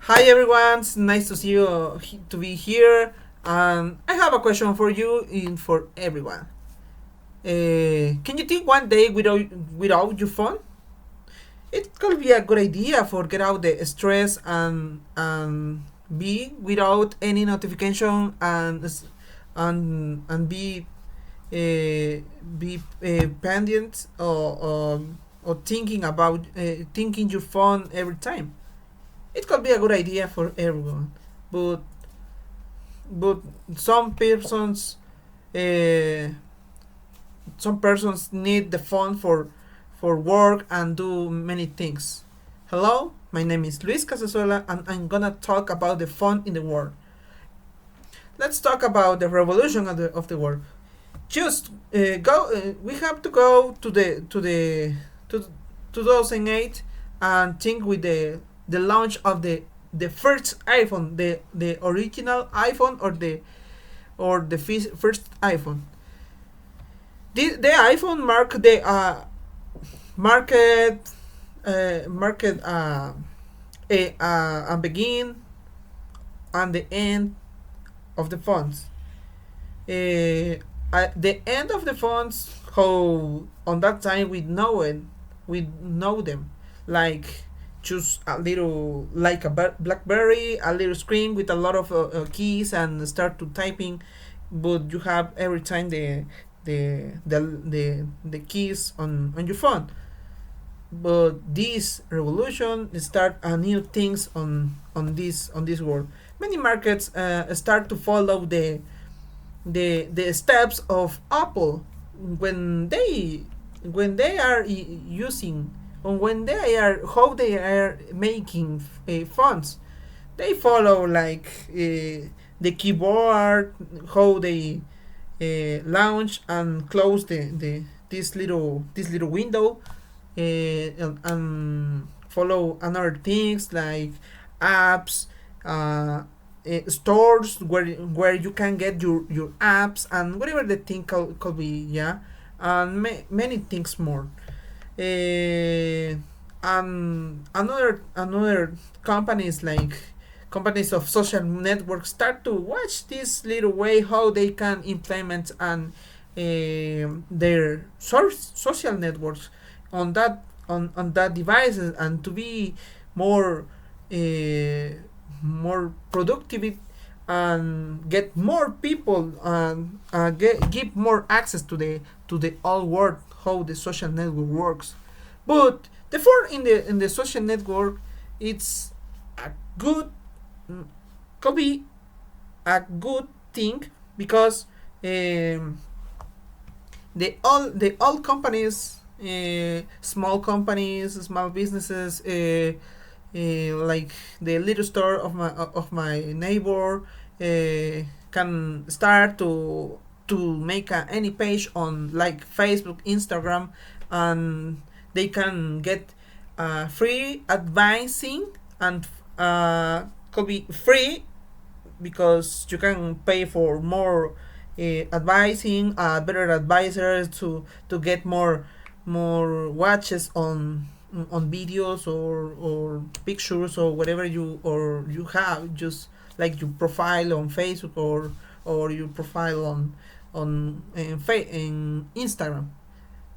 Hi everyone, it's nice to see you to be here. And I have a question for you and for everyone. Can you think one day without your phone? It could be a good idea for get out the stress and be without any notification and be pendant or thinking about thinking your phone every time. It could be a good idea for everyone, but but some persons uh, some persons need the phone for work and do many things. Hello, my name is Luis Casasola and I'm gonna talk about the phone in the world. Let's talk about the revolution of the world. Just go. We have to go to 2008 and think with the launch of the first iPhone, the original iPhone or the first iPhone. The iPhone marked the market market a begin and the end of the phones. At the end of the phones, how on that time we know them, like just a little like a BlackBerry, a little screen with a lot of keys and start to typing, but you have every time the keys on your phone. But this revolution start a new things on this world. Many markets start to follow the steps of Apple when they are using or when they are how they are making fonts. They follow like the keyboard, how they launch and close the this little window, and follow another things like apps, stores where you can get your apps and whatever the thing could be, yeah, and many things more. And another companies like companies of social networks start to watch this little way how they can implement and their social networks on that devices and to be more uh, more productive and get more people and give more access to the all world how the social network works. But the for in the social network, it's a good could be a good thing because um, the all companies, small companies, small businesses, like the little store of my neighbor, can start to make any page on like Facebook, Instagram, and they can get free advising and could be free because you can pay for more advising, better advisors to get more watches on videos or pictures or whatever you have, just like your profile on Facebook or your profile in Instagram,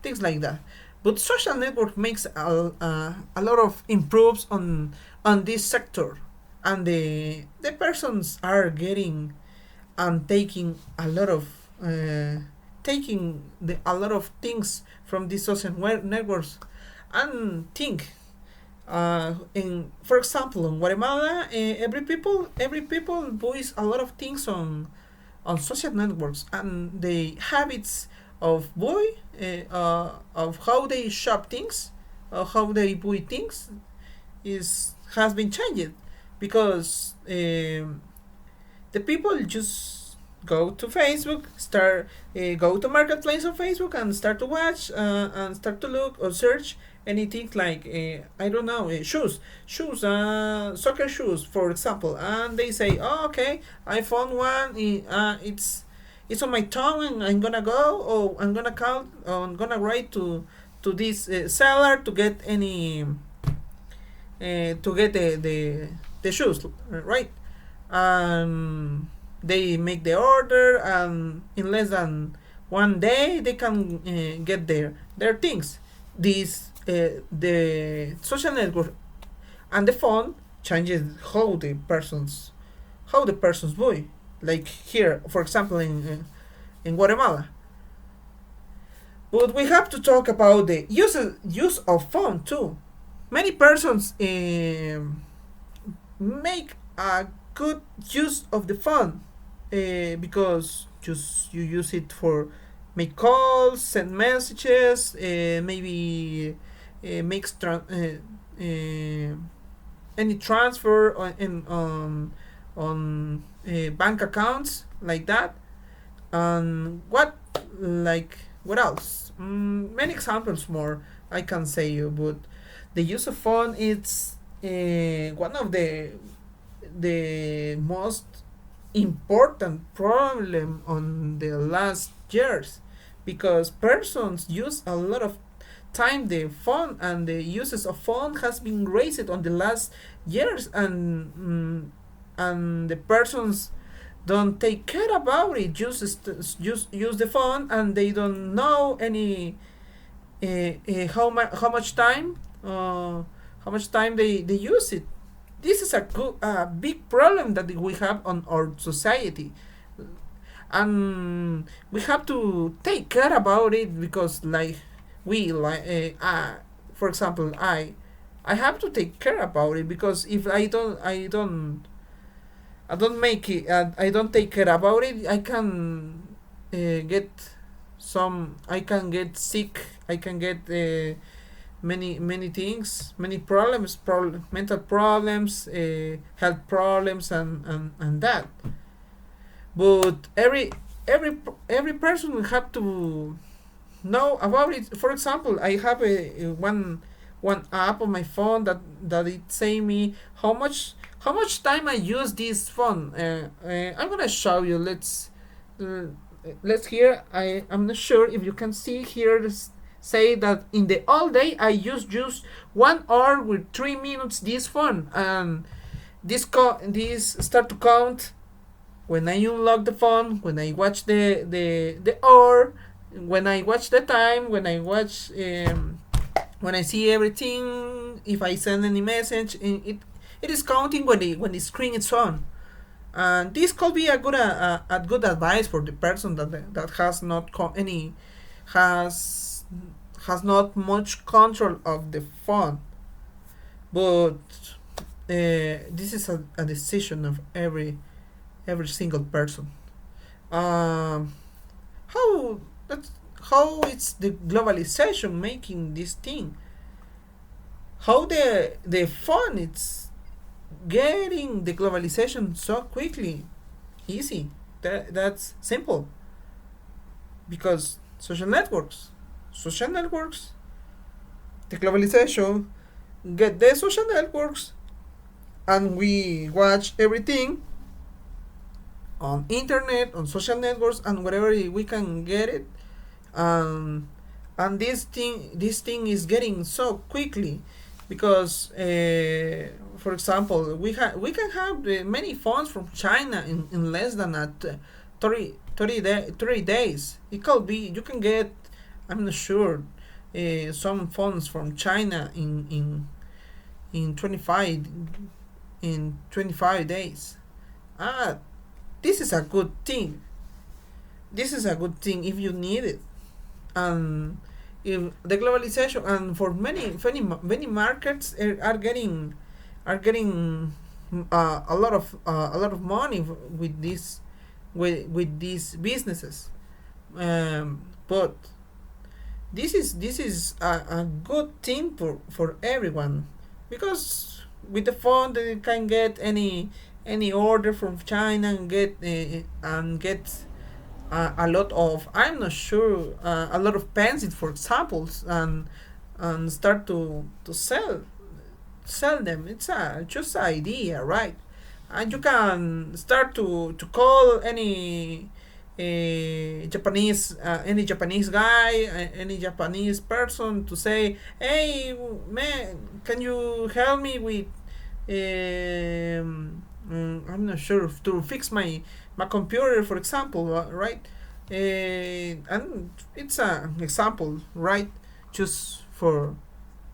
things like that. But social network makes a lot of improves on this sector, and the persons are getting and taking a lot of things from these social networks and think in for example in Guatemala, every people buys a lot of things on social networks, and the habits of how they shop things or how they buy things is has been changed because the people just go to Facebook, start go to marketplace on Facebook and start to watch and start to look or search anything like I don't know, shoes, soccer shoes, for example, and they say, oh, okay, I found one. It's on my tongue, and I'm gonna go, or I'm gonna call, or I'm gonna write to this seller to get any to get the shoes, right? And they make the order, and in less than 1 day they can get their things. This the social network and the phone changes how the persons buy. Like here, for example, in Guatemala. But we have to talk about the use of phone too. Many persons make a good use of the phone because just you use it for make calls, send messages, maybe makes any transfer on bank accounts like that. And what else? Many examples more I can say you, but the use of phone it's one of the most important problem on the last years, because persons use a lot of time the phone, and the uses of phone has been raised on the last years, and the persons don't take care about it, use the phone, and they don't know any how much time they use it. This is a big problem that we have on our society, and we have to take care about it, because for example, I have to take care about it, because if I don't make it I don't take care about it, I can get I can get sick, I can get many things, many problems, mental problems, health problems, and that. But every person will have to know about it. For example, I have one app on my phone that it say me how much time I use this phone. I'm gonna show you. Let's hear. I'm not sure if you can see here. Say that in the all day I use just 1 hour with 3 minutes this phone, and this start to count when I unlock the phone, when I watch the hour, when I watch the time, when I see everything, if I send any message, it is counting when the screen is on. And this could be a good advice for the person that has not has not much control of the phone. But this is a decision of every single person. Um, how that's how it's the globalization making this thing? How the phone it's getting the globalization so quickly, easy. That's simple, because social networks, the globalization get the social networks, and we watch everything on internet, on social networks, and wherever we can get it. um, and this thing is getting so quickly, because for example, we can have many phones from China in less than 30 days. It could be you can get, I'm not sure, some phones from China in 25 in 25 days. Ah, this is a good thing. This is a good thing if you need it. And if the globalization, and for many markets are getting a lot of money with with these businesses. But this is a good thing for everyone, because with the phone they can get any order from China, and get a lot of, I'm not sure, a lot of pencils, for examples, and start to sell them. It's a just idea, right? And you can start to call any Japanese guy, any Japanese person, to say, hey man, can you help me I'm not sure to fix my computer, for example, right? And it's an example, right? Just for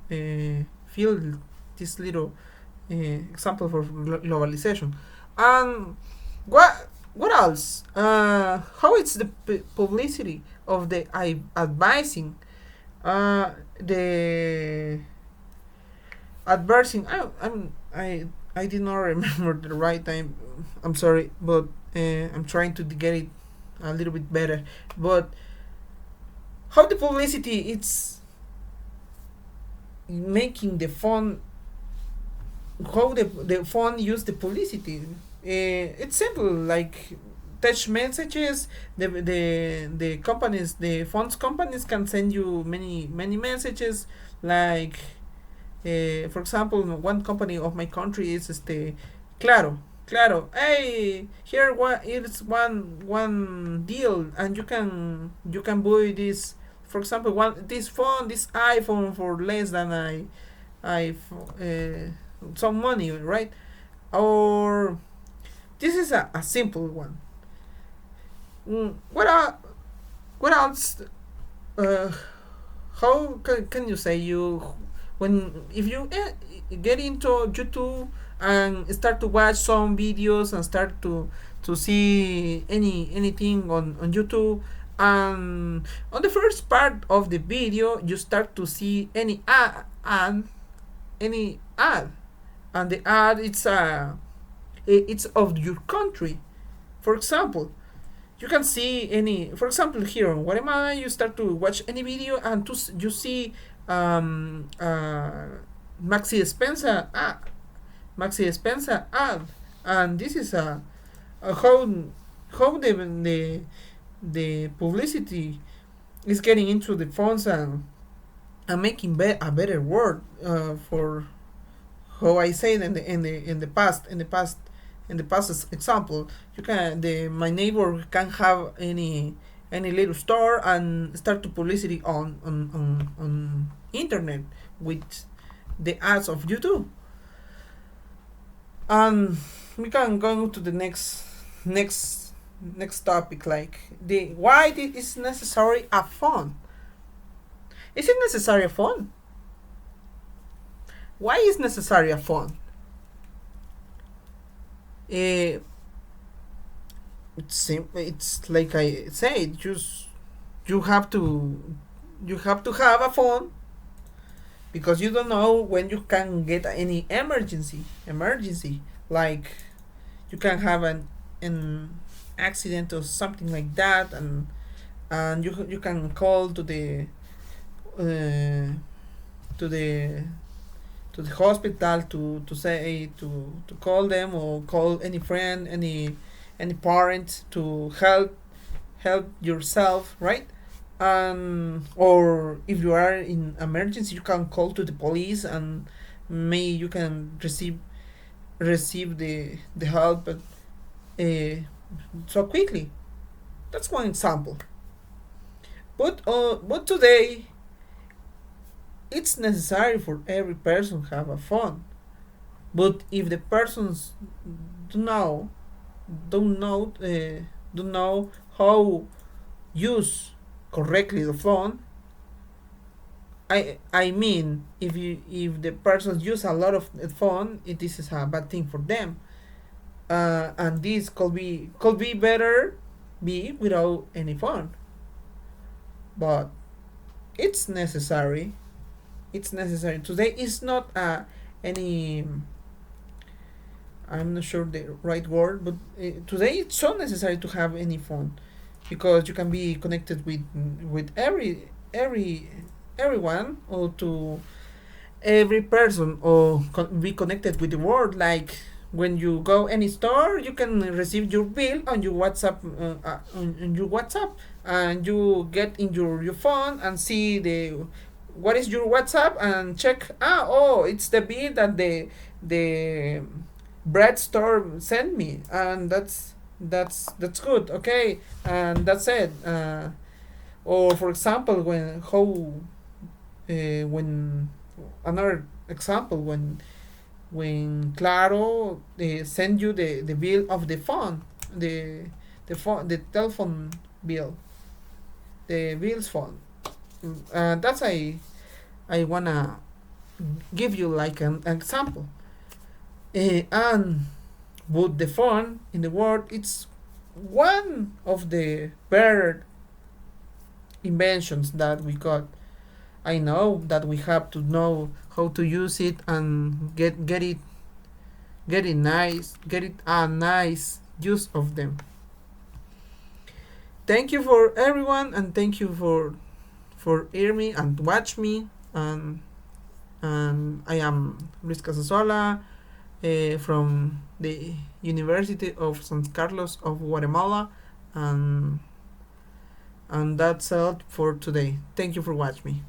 feel this little example for globalization. And what else? How it's the publicity of the advising, the adversing. I did not remember the right time. I'm sorry, but I'm trying to get it a little bit better. But how the publicity it's making the phone, how the phone use the publicity. It's simple, like text messages. The companies, the phones companies can send you many messages, like for example, one company of my country is Claro. Claro. Hey, here it's one deal, and you can buy this. For example, this phone, this iPhone for less than I some money, right? Or this is a simple one. What what else? Uh, how can you say you when if you get into YouTube and start to watch some videos and start to see anything on YouTube, and on the first part of the video you start to see any ad, and the ad it's of your country. For example, you can see any, for example, here in Guatemala you start to watch any video and you see maxi despensa ad, and this is how the publicity is getting into the phones, and making a better word for how I said in the past example. You can the my neighbor can have any little store and start to publicity on internet with the ads of YouTube. And we can go to the next topic, like the why it is necessary a phone. Is it necessary a phone? Why is necessary a phone? Uh, it's like I said, just you have to have a phone, because you don't know when you can get any emergency, like you can have an accident or something like that, and you can call uh, to the to the hospital to say to call them, or call any friend, any parent to help yourself, right? And or if you are in emergency you can call to the police, and may you can receive the help so quickly. That's one example. But today it's necessary for every person to have a phone. But if the persons don't know don't know don't know how use correctly the phone, I mean, if the persons use a lot of the phone, this is a bad thing for them. And this could be better be without any phone. But it's necessary. It's necessary today. It's not any, I'm not sure the right word, but today it's so necessary to have any phone, because you can be connected with everyone, or to every person, or be connected with the world. Like when you go any store, you can receive your bill on your WhatsApp, on your WhatsApp, and you get in your phone and see the what is your WhatsApp, and check, oh, it's the bill that the bread store sent me, and that's good, okay, and that's it. Or for example, when another example, when when Claro send you the bill of the phone, the telephone bill, the bills phone. That's I wanna give you like an example. And but the phone in the world, it's one of the better inventions that we got. I know that we have to know how to use it and get it nice, get it a nice use of them. Thank you for everyone, and thank you for hear me and watch me. And I am Luis Casasola from the University of San Carlos of Guatemala, and that's all for today. Thank you for watching me.